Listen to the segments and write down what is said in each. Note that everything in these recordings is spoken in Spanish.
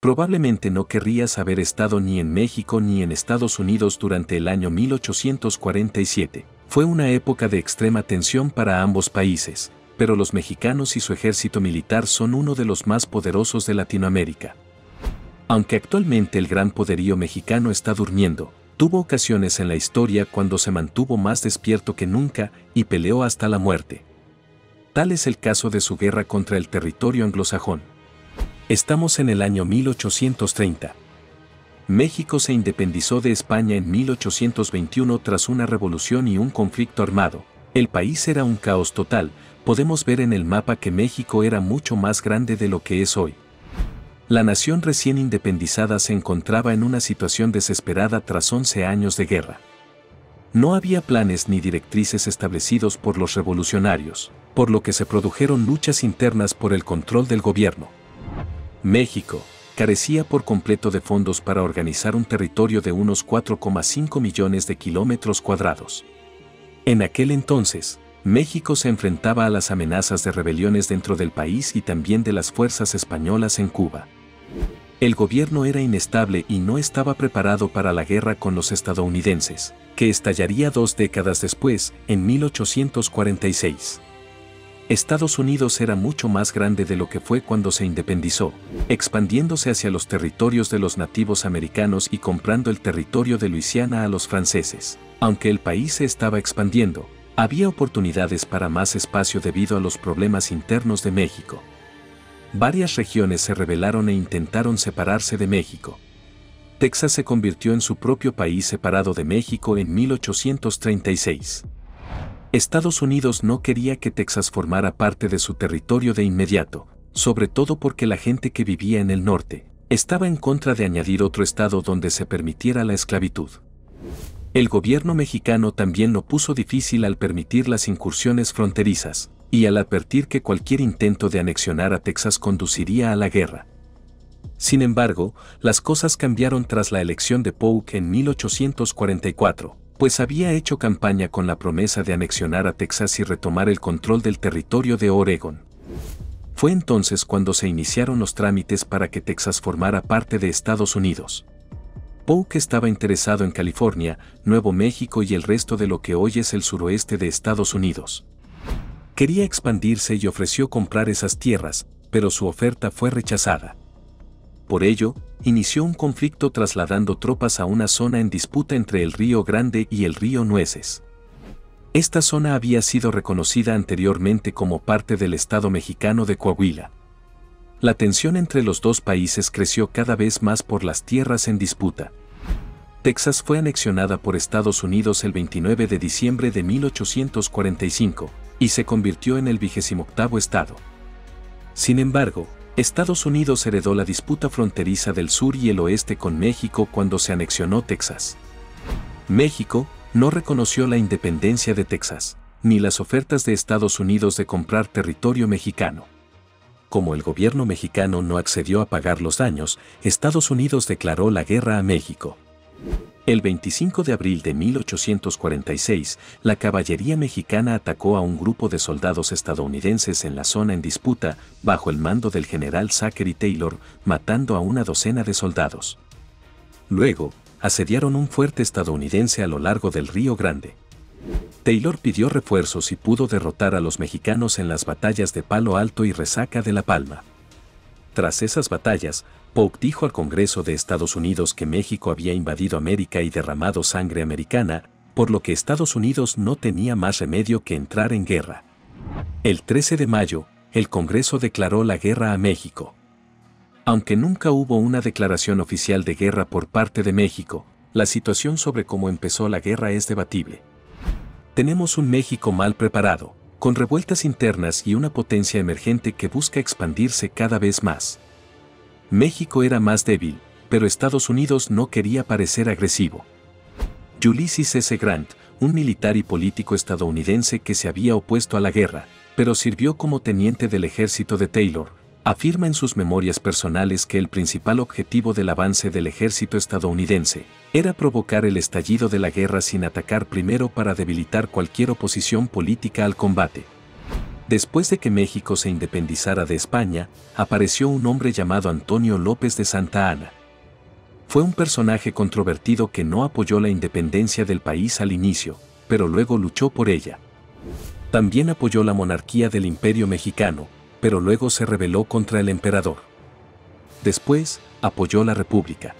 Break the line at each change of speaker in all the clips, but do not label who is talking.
Probablemente no querrías haber estado ni en México ni en Estados Unidos durante el año 1847. Fue una época de extrema tensión para ambos países, pero los mexicanos y su ejército militar son uno de los más poderosos de Latinoamérica. Aunque actualmente el gran poderío mexicano está durmiendo, tuvo ocasiones en la historia cuando se mantuvo más despierto que nunca y peleó hasta la muerte. Tal es el caso de su guerra contra el territorio anglosajón. Estamos en el año 1830. México se independizó de España en 1821 tras una revolución y un conflicto armado. El país era un caos total. Podemos ver en el mapa que México era mucho más grande de lo que es hoy. La nación recién independizada se encontraba en una situación desesperada tras 11 años de guerra. No había planes ni directrices establecidos por los revolucionarios, por lo que se produjeron luchas internas por el control del gobierno. México carecía por completo de fondos para organizar un territorio de unos 4,5 millones de kilómetros cuadrados. En aquel entonces, México se enfrentaba a las amenazas de rebeliones dentro del país y también de las fuerzas españolas en Cuba. El gobierno era inestable y no estaba preparado para la guerra con los estadounidenses, que estallaría 2 décadas después, en 1846. Estados Unidos era mucho más grande de lo que fue cuando se independizó, expandiéndose hacia los territorios de los nativos americanos y comprando el territorio de Luisiana a los franceses. Aunque el país se estaba expandiendo, había oportunidades para más espacio debido a los problemas internos de México. Varias regiones se rebelaron e intentaron separarse de México. Texas se convirtió en su propio país separado de México en 1836. Estados Unidos no quería que Texas formara parte de su territorio de inmediato, sobre todo porque la gente que vivía en el norte estaba en contra de añadir otro estado donde se permitiera la esclavitud. El gobierno mexicano también lo puso difícil al permitir las incursiones fronterizas, y al advertir que cualquier intento de anexionar a Texas conduciría a la guerra. Sin embargo, las cosas cambiaron tras la elección de Polk en 1844, pues había hecho campaña con la promesa de anexionar a Texas y retomar el control del territorio de Oregón. Fue entonces cuando se iniciaron los trámites para que Texas formara parte de Estados Unidos. Polk estaba interesado en California, Nuevo México y el resto de lo que hoy es el suroeste de Estados Unidos. Quería expandirse y ofreció comprar esas tierras, pero su oferta fue rechazada. Por ello, inició un conflicto trasladando tropas a una zona en disputa entre el Río Grande y el Río Nueces. Esta zona había sido reconocida anteriormente como parte del estado mexicano de Coahuila. La tensión entre los dos países creció cada vez más por las tierras en disputa. Texas fue anexionada por Estados Unidos el 29 de diciembre de 1845 y se convirtió en el 28º estado. Sin embargo, Estados Unidos heredó la disputa fronteriza del sur y el oeste con México cuando se anexionó Texas. México no reconoció la independencia de Texas, ni las ofertas de Estados Unidos de comprar territorio mexicano. Como el gobierno mexicano no accedió a pagar los daños, Estados Unidos declaró la guerra a México. El 25 de abril de 1846, la caballería mexicana atacó a un grupo de soldados estadounidenses en la zona en disputa, bajo el mando del general Zachary Taylor, matando a una docena de soldados. Luego, asediaron un fuerte estadounidense a lo largo del Río Grande. Taylor pidió refuerzos y pudo derrotar a los mexicanos en las batallas de Palo Alto y Resaca de la Palma. Tras esas batallas, Polk dijo al Congreso de Estados Unidos que México había invadido América y derramado sangre americana, por lo que Estados Unidos no tenía más remedio que entrar en guerra. El 13 de mayo, el Congreso declaró la guerra a México. Aunque nunca hubo una declaración oficial de guerra por parte de México, la situación sobre cómo empezó la guerra es debatible. Tenemos un México mal preparado, con revueltas internas y una potencia emergente que busca expandirse cada vez más. México era más débil, pero Estados Unidos no quería parecer agresivo. Ulysses S. Grant, un militar y político estadounidense que se había opuesto a la guerra, pero sirvió como teniente del ejército de Taylor, afirma en sus memorias personales que el principal objetivo del avance del ejército estadounidense era provocar el estallido de la guerra sin atacar primero para debilitar cualquier oposición política al combate. Después de que México se independizara de España, apareció un hombre llamado Antonio López de Santa Anna. Fue un personaje controvertido que no apoyó la independencia del país al inicio, pero luego luchó por ella. También apoyó la monarquía del Imperio Mexicano, pero luego se rebeló contra el emperador. Después, apoyó la República.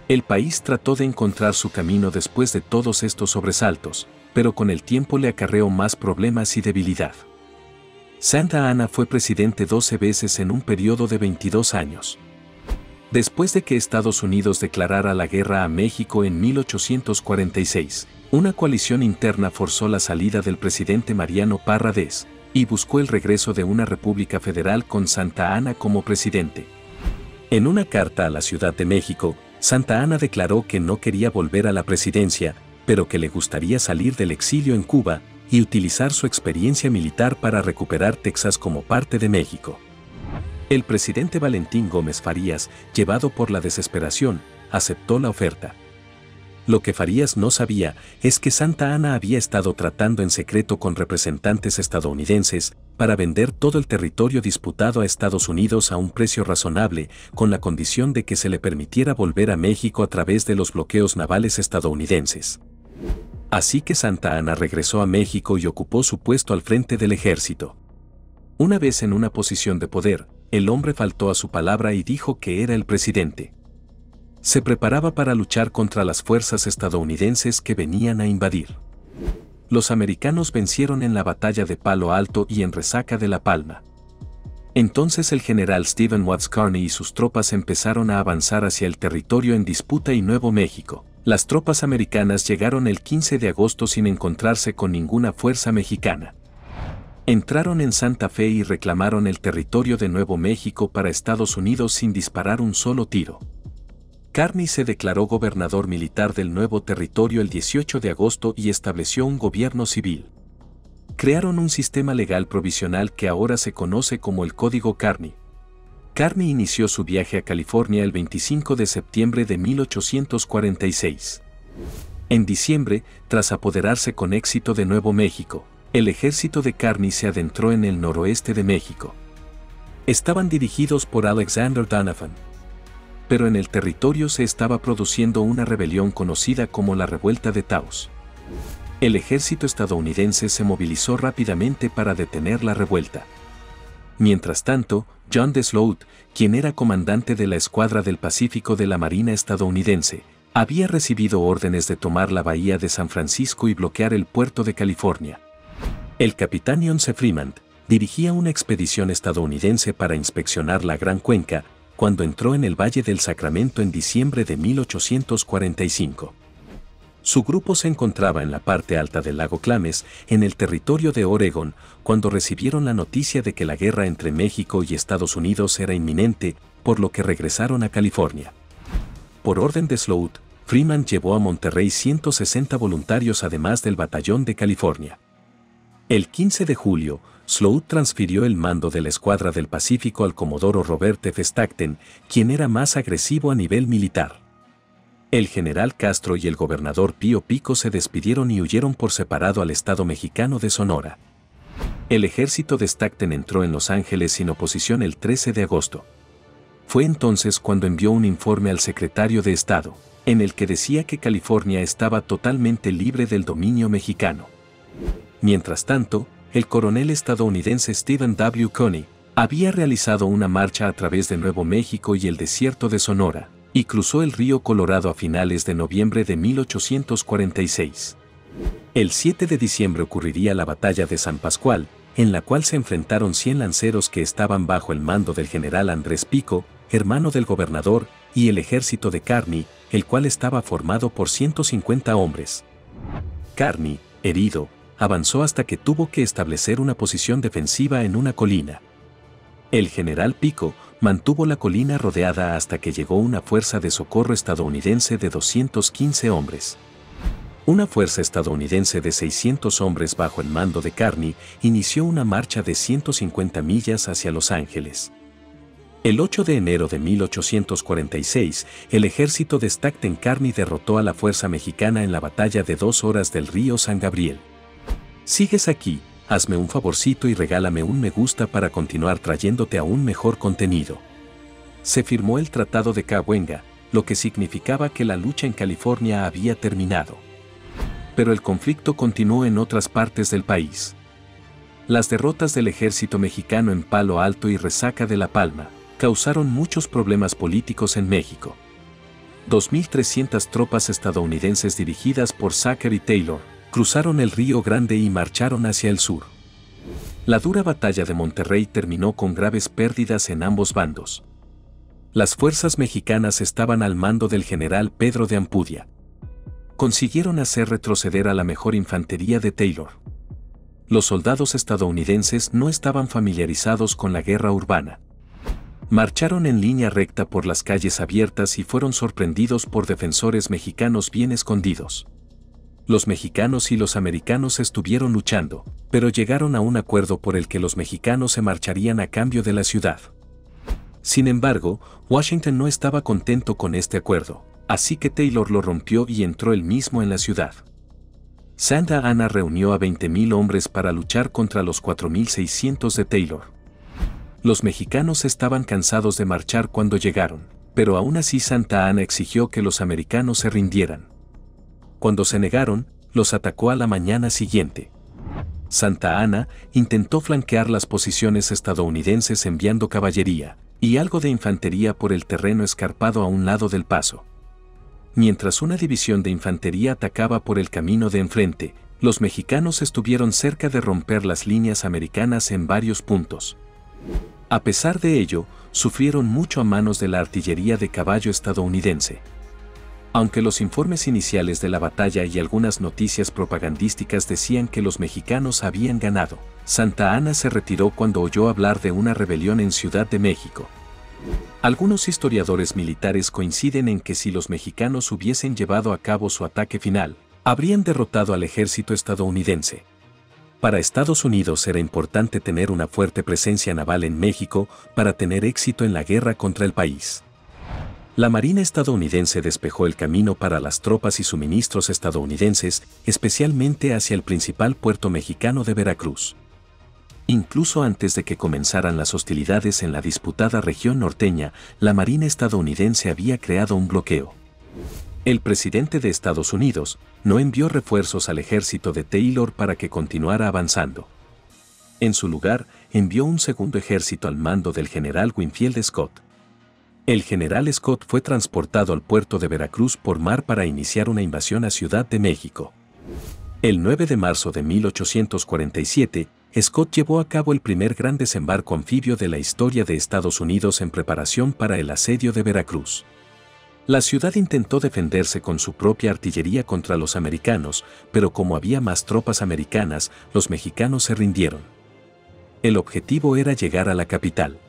El país trató de encontrar su camino después de todos estos sobresaltos, pero con el tiempo le acarreó más problemas y debilidad. Santa Anna fue presidente 12 veces en un periodo de 22 años. Después de que Estados Unidos declarara la guerra a México en 1846, una coalición interna forzó la salida del presidente Mariano Parra Dez y buscó el regreso de una república federal con Santa Anna como presidente. En una carta a la Ciudad de México, Santa Anna declaró que no quería volver a la presidencia, pero que le gustaría salir del exilio en Cuba y utilizar su experiencia militar para recuperar Texas como parte de México. El presidente Valentín Gómez Farías, llevado por la desesperación, aceptó la oferta. Lo que Farías no sabía es que Santa Anna había estado tratando en secreto con representantes estadounidenses para vender todo el territorio disputado a Estados Unidos a un precio razonable, con la condición de que se le permitiera volver a México a través de los bloqueos navales estadounidenses. Así que Santa Anna regresó a México y ocupó su puesto al frente del ejército. Una vez en una posición de poder, el hombre faltó a su palabra y dijo que era el presidente. Se preparaba para luchar contra las fuerzas estadounidenses que venían a invadir. Los americanos vencieron en la batalla de Palo Alto y en Resaca de La Palma. Entonces el general Stephen Watts Kearny y sus tropas empezaron a avanzar hacia el territorio en disputa y Nuevo México. Las tropas americanas llegaron el 15 de agosto sin encontrarse con ninguna fuerza mexicana. Entraron en Santa Fe y reclamaron el territorio de Nuevo México para Estados Unidos sin disparar un solo tiro. Kearny se declaró gobernador militar del nuevo territorio el 18 de agosto y estableció un gobierno civil. Crearon un sistema legal provisional que ahora se conoce como el Código Kearny. Kearny inició su viaje a California el 25 de septiembre de 1846. En diciembre, tras apoderarse con éxito de Nuevo México, el ejército de Kearny se adentró en el noroeste de México. Estaban dirigidos por Alexander Donovan. Pero en el territorio se estaba produciendo una rebelión conocida como la Revuelta de Taos. El ejército estadounidense se movilizó rápidamente para detener la revuelta. Mientras tanto, John de Sloat, quien era comandante de la Escuadra del Pacífico de la Marina estadounidense, había recibido órdenes de tomar la bahía de San Francisco y bloquear el puerto de California. El capitán John C. Fremont dirigía una expedición estadounidense para inspeccionar la Gran Cuenca, cuando entró en el Valle del Sacramento en diciembre de 1845. Su grupo se encontraba en la parte alta del lago Clames, en el territorio de Oregón, cuando recibieron la noticia de que la guerra entre México y Estados Unidos era inminente, por lo que regresaron a California. Por orden de Sloat, Fremont llevó a Monterrey 160 voluntarios además del Batallón de California. El 15 de julio, Sloat transfirió el mando de la Escuadra del Pacífico al comodoro Robert F. Stackton, quien era más agresivo a nivel militar. El general Castro y el gobernador Pío Pico se despidieron y huyeron por separado al estado mexicano de Sonora. El ejército de Stackton entró en Los Ángeles sin oposición el 13 de agosto. Fue entonces cuando envió un informe al secretario de Estado, en el que decía que California estaba totalmente libre del dominio mexicano. Mientras tanto, el coronel estadounidense Stephen W. Kearny había realizado una marcha a través de Nuevo México y el desierto de Sonora, y cruzó el río Colorado a finales de noviembre de 1846. El 7 de diciembre ocurriría la batalla de San Pascual, en la cual se enfrentaron 100 lanceros que estaban bajo el mando del general Andrés Pico, hermano del gobernador, y el ejército de Kearny, el cual estaba formado por 150 hombres. Kearny, herido, avanzó hasta que tuvo que establecer una posición defensiva en una colina. El general Pico mantuvo la colina rodeada hasta que llegó una fuerza de socorro estadounidense de 215 hombres. Una fuerza estadounidense de 600 hombres bajo el mando de Kearny inició una marcha de 150 millas hacia Los Ángeles. El 8 de enero de 1846, el ejército de Stackton Kearny derrotó a la fuerza mexicana en la batalla de 2 horas del río San Gabriel. «Sigues aquí», hazme un favorcito y regálame un me gusta para continuar trayéndote aún mejor contenido. Se firmó el Tratado de Cahuenga, lo que significaba que la lucha en California había terminado. Pero el conflicto continuó en otras partes del país. Las derrotas del ejército mexicano en Palo Alto y Resaca de La Palma causaron muchos problemas políticos en México. 2.300 tropas estadounidenses dirigidas por Zachary Taylor cruzaron el Río Grande y marcharon hacia el sur. La dura batalla de Monterrey terminó con graves pérdidas en ambos bandos. Las fuerzas mexicanas estaban al mando del general Pedro de Ampudia. Consiguieron hacer retroceder a la mejor infantería de Taylor. Los soldados estadounidenses no estaban familiarizados con la guerra urbana. Marcharon en línea recta por las calles abiertas y fueron sorprendidos por defensores mexicanos bien escondidos. Los mexicanos y los americanos estuvieron luchando, pero llegaron a un acuerdo por el que los mexicanos se marcharían a cambio de la ciudad. Sin embargo, Washington no estaba contento con este acuerdo, así que Taylor lo rompió y entró él mismo en la ciudad. Santa Anna reunió a 20.000 hombres para luchar contra los 4.600 de Taylor. Los mexicanos estaban cansados de marchar cuando llegaron, pero aún así Santa Anna exigió que los americanos se rindieran. Cuando se negaron, los atacó a la mañana siguiente. Santa Anna intentó flanquear las posiciones estadounidenses enviando caballería y algo de infantería por el terreno escarpado a un lado del paso. Mientras una división de infantería atacaba por el camino de enfrente, los mexicanos estuvieron cerca de romper las líneas americanas en varios puntos. A pesar de ello, sufrieron mucho a manos de la artillería de caballo estadounidense. Aunque los informes iniciales de la batalla y algunas noticias propagandísticas decían que los mexicanos habían ganado, Santa Anna se retiró cuando oyó hablar de una rebelión en Ciudad de México. Algunos historiadores militares coinciden en que si los mexicanos hubiesen llevado a cabo su ataque final, habrían derrotado al ejército estadounidense. Para Estados Unidos era importante tener una fuerte presencia naval en México para tener éxito en la guerra contra el país. La Marina estadounidense despejó el camino para las tropas y suministros estadounidenses, especialmente hacia el principal puerto mexicano de Veracruz. Incluso antes de que comenzaran las hostilidades en la disputada región norteña, la Marina estadounidense había creado un bloqueo. El presidente de Estados Unidos no envió refuerzos al ejército de Taylor para que continuara avanzando. En su lugar, envió un segundo ejército al mando del general Winfield Scott. El general Scott fue transportado al puerto de Veracruz por mar para iniciar una invasión a Ciudad de México. El 9 de marzo de 1847, Scott llevó a cabo el primer gran desembarco anfibio de la historia de Estados Unidos en preparación para el asedio de Veracruz. La ciudad intentó defenderse con su propia artillería contra los americanos, pero como había más tropas americanas, los mexicanos se rindieron. El objetivo era llegar a la capital.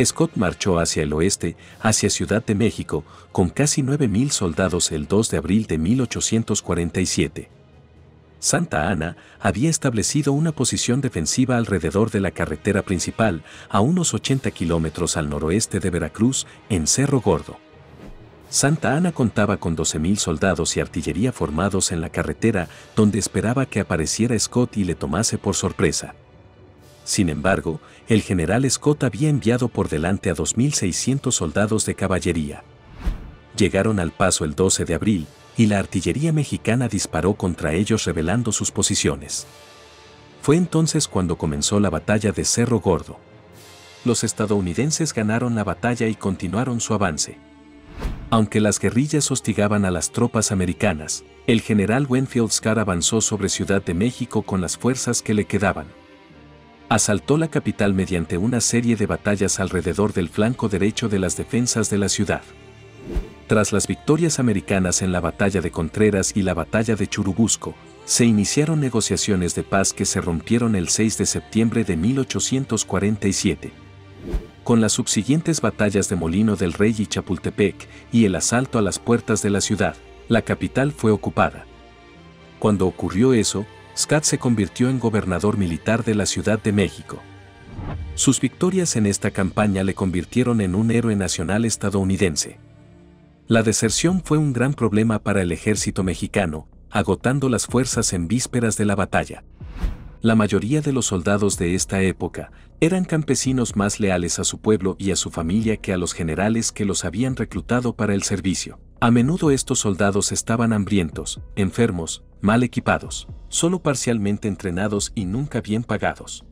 Scott marchó hacia el oeste, hacia Ciudad de México, con casi 9.000 soldados el 2 de abril de 1847. Santa Anna había establecido una posición defensiva alrededor de la carretera principal, a unos 80 kilómetros al noroeste de Veracruz, en Cerro Gordo. Santa Anna contaba con 12.000 soldados y artillería formados en la carretera, donde esperaba que apareciera Scott y le tomase por sorpresa. Sin embargo, el general Scott había enviado por delante a 2.600 soldados de caballería. Llegaron al paso el 12 de abril, y la artillería mexicana disparó contra ellos revelando sus posiciones. Fue entonces cuando comenzó la batalla de Cerro Gordo. Los estadounidenses ganaron la batalla y continuaron su avance. Aunque las guerrillas hostigaban a las tropas americanas, el general Winfield Scott avanzó sobre Ciudad de México con las fuerzas que le quedaban. Asaltó la capital mediante una serie de batallas alrededor del flanco derecho de las defensas de la ciudad. Tras las victorias americanas en la batalla de Contreras y la batalla de Churubusco, se iniciaron negociaciones de paz que se rompieron el 6 de septiembre de 1847. Con las subsiguientes batallas de Molino del Rey y Chapultepec y el asalto a las puertas de la ciudad, la capital fue ocupada. Cuando ocurrió eso, Scott se convirtió en gobernador militar de la Ciudad de México. Sus victorias en esta campaña le convirtieron en un héroe nacional estadounidense. La deserción fue un gran problema para el ejército mexicano, agotando las fuerzas en vísperas de la batalla. La mayoría de los soldados de esta época eran campesinos más leales a su pueblo y a su familia que a los generales que los habían reclutado para el servicio. A menudo estos soldados estaban hambrientos, enfermos, mal equipados, solo parcialmente entrenados y nunca bien pagados.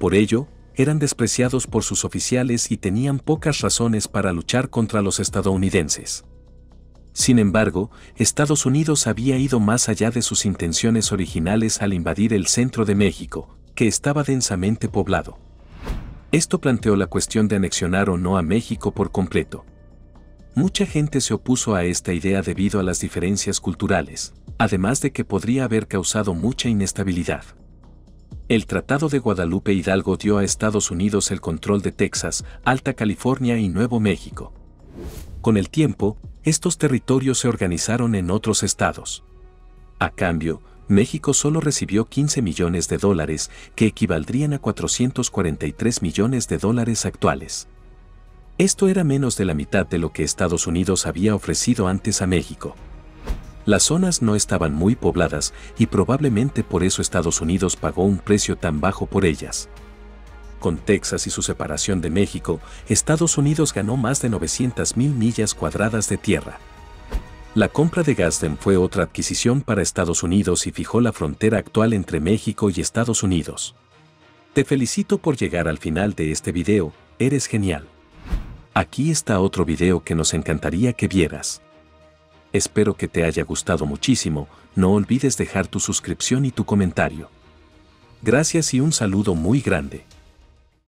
Por ello, eran despreciados por sus oficiales y tenían pocas razones para luchar contra los estadounidenses. Sin embargo, Estados Unidos había ido más allá de sus intenciones originales al invadir el centro de México, que estaba densamente poblado. Esto planteó la cuestión de anexionar o no a México por completo. Mucha gente se opuso a esta idea debido a las diferencias culturales, además de que podría haber causado mucha inestabilidad. El Tratado de Guadalupe Hidalgo dio a Estados Unidos el control de Texas, Alta California y Nuevo México. Con el tiempo, estos territorios se organizaron en otros estados. A cambio, México solo recibió $15 millones, que equivaldrían a $443 millones actuales. Esto era menos de la mitad de lo que Estados Unidos había ofrecido antes a México. Las zonas no estaban muy pobladas y probablemente por eso Estados Unidos pagó un precio tan bajo por ellas. Con Texas y su separación de México, Estados Unidos ganó más de 900,000 millas cuadradas de tierra. La compra de Gadsden fue otra adquisición para Estados Unidos y fijó la frontera actual entre México y Estados Unidos. Te felicito por llegar al final de este video, eres genial. Aquí está otro video que nos encantaría que vieras. Espero que te haya gustado muchísimo, no olvides dejar tu suscripción y tu comentario. Gracias y un saludo muy grande.